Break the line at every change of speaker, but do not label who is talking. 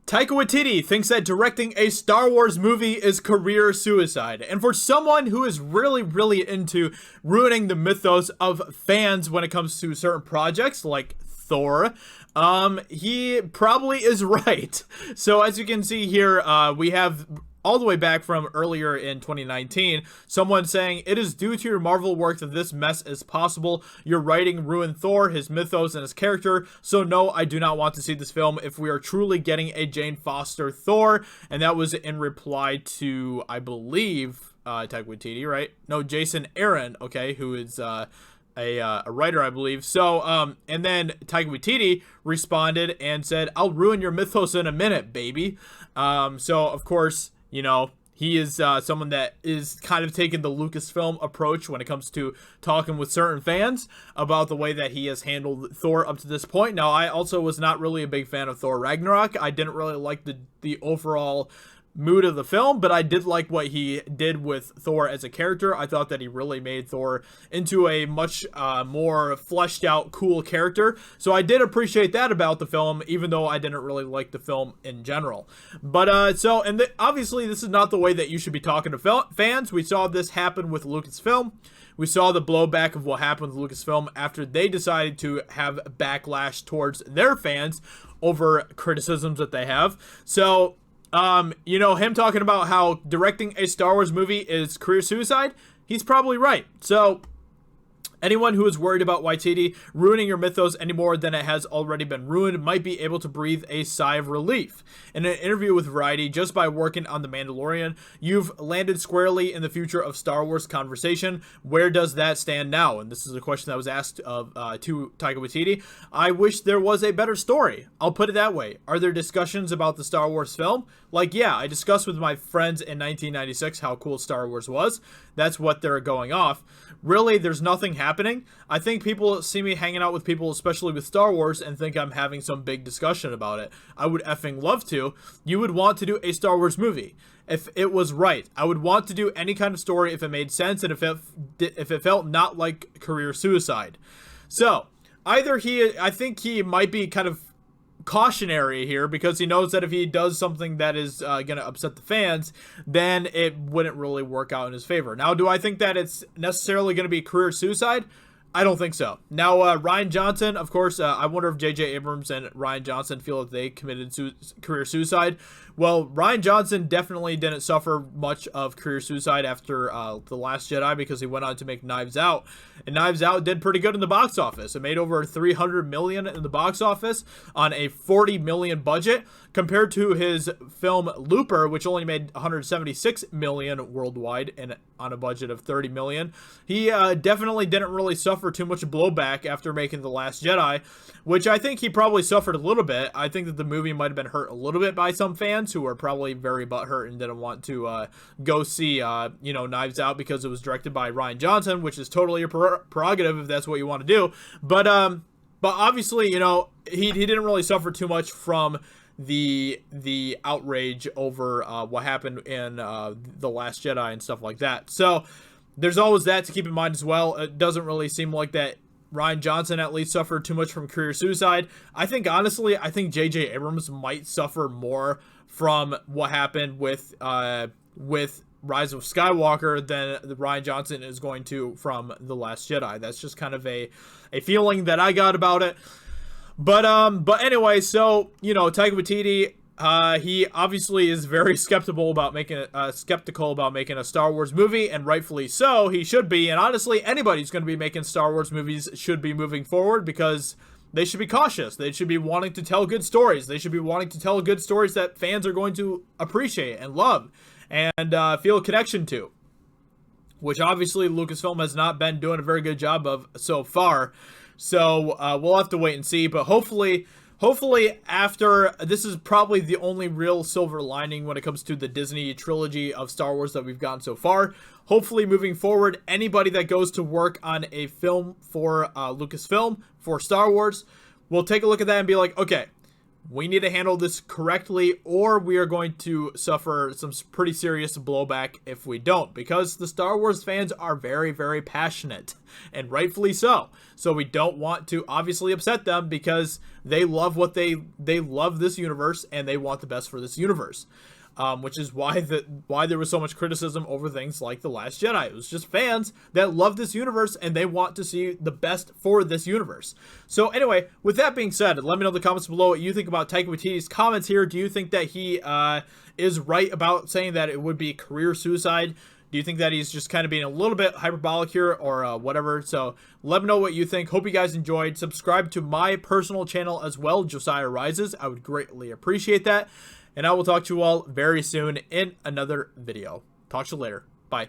Taika Waititi thinks that directing a Star Wars movie is career suicide. And for someone who is really into ruining the mythos of fans when it comes to certain projects like Thor, he probably is right. So as you can see here, we have all the way back from earlier in 2019, someone saying, "It is due to your Marvel work that this mess is possible. Your writing ruined Thor, his mythos, and his character. So no, I do not want to see this film if we are truly getting a Jane Foster Thor." And that was in reply to, I believe, Taika Waititi, right? No, Jason Aaron, okay, who is a writer, I believe. So, and then Taika Waititi responded and said, "I'll ruin your mythos in a minute, baby." So, of course, you know, he is someone that is kind of taking the Lucasfilm approach when it comes to talking with certain fans about the way that he has handled Thor up to this point. Now, I also was not really a big fan of Thor Ragnarok. I didn't really like the overall mood of the film, but I did like what he did with Thor as a character. I thought that he really made Thor into a much more fleshed out, cool character. So I did appreciate that about the film, even though I didn't really like the film in general. But obviously this is not the way that you should be talking to fans. We saw this happen with Lucasfilm. We saw the blowback of what happened with Lucasfilm after they decided to have backlash towards their fans over criticisms that they have. So him talking about how directing a Star Wars movie is career suicide, he's probably right. So, anyone who is worried about Waititi ruining your mythos any more than it has already been ruined might be able to breathe a sigh of relief. In an interview with Variety, just by working on The Mandalorian, you've landed squarely in the future of Star Wars conversation. Where does that stand now? And this is a question that was asked to Taika Waititi. "I wish there was a better story. I'll put it that way. Are there discussions about the Star Wars film? Like, yeah, I discussed with my friends in 1996 how cool Star Wars was. That's what they're going off. Really, there's nothing happening. I think people see me hanging out with people, especially with Star Wars, and think I'm having some big discussion about it. I would effing love to. You would want to do a Star Wars movie if it was right. I would want to do any kind of story if it made sense and if it felt not like career suicide." So, I think he might be kind of cautionary here because he knows that if he does something that is going to upset the fans, then it wouldn't really work out in his favor. Now, do I think that it's necessarily going to be career suicide? I don't think so. Now, Rian Johnson, of course, I wonder if J.J. Abrams and Rian Johnson feel that they committed career suicide. Well, Rian Johnson definitely didn't suffer much of career suicide after The Last Jedi because he went on to make Knives Out. And Knives Out did pretty good in the box office. It made over $300 million in the box office on a $40 million budget compared to his film Looper, which only made $176 million worldwide and on a budget of $30 million. He definitely didn't really suffer too much blowback after making The Last Jedi, which I think he probably suffered a little bit. I think that the movie might have been hurt a little bit by some fans who were probably very butthurt and didn't want to go see Knives Out because it was directed by Rian Johnson, which is totally your prerogative if that's what you want to do. But obviously, he didn't really suffer too much from the outrage over what happened in The Last Jedi and stuff like that. So there's always that to keep in mind as well. It doesn't really seem like that Rian Johnson at least suffered too much from career suicide. I think J.J. Abrams might suffer more from what happened with Rise of Skywalker than Rian Johnson is going to from The Last Jedi. That's just kind of a feeling that I got about it. But anyway, so Taika Waititi, he obviously is very skeptical about making a Star Wars movie, and rightfully so. He should be, and honestly, anybody who's going to be making Star Wars movies should be moving forward because they should be cautious. They should be wanting to tell good stories. They should be wanting to tell good stories that fans are going to appreciate and love and feel a connection to, which obviously Lucasfilm has not been doing a very good job of so far. So we'll have to wait and see, but hopefully after this is probably the only real silver lining when it comes to the Disney trilogy of Star Wars that we've gotten so far. Hopefully moving forward, anybody that goes to work on a film for Lucasfilm for Star Wars will take a look at that and be like, okay, we need to handle this correctly, or we are going to suffer some pretty serious blowback if we don't, because the Star Wars fans are very, very passionate, and rightfully so. So we don't want to obviously upset them, because they love they love this universe, and they want the best for this universe. Which is why there was so much criticism over things like The Last Jedi. It was just fans that love this universe, and they want to see the best for this universe. So anyway, with that being said, let me know in the comments below what you think about Taika Waititi's comments here. Do you think that he is right about saying that it would be career suicide? Do you think that he's just kind of being a little bit hyperbolic here, or whatever? So let me know what you think. Hope you guys enjoyed. Subscribe to my personal channel as well, Josiah Rises. I would greatly appreciate that. And I will talk to you all very soon in another video. Talk to you later. Bye.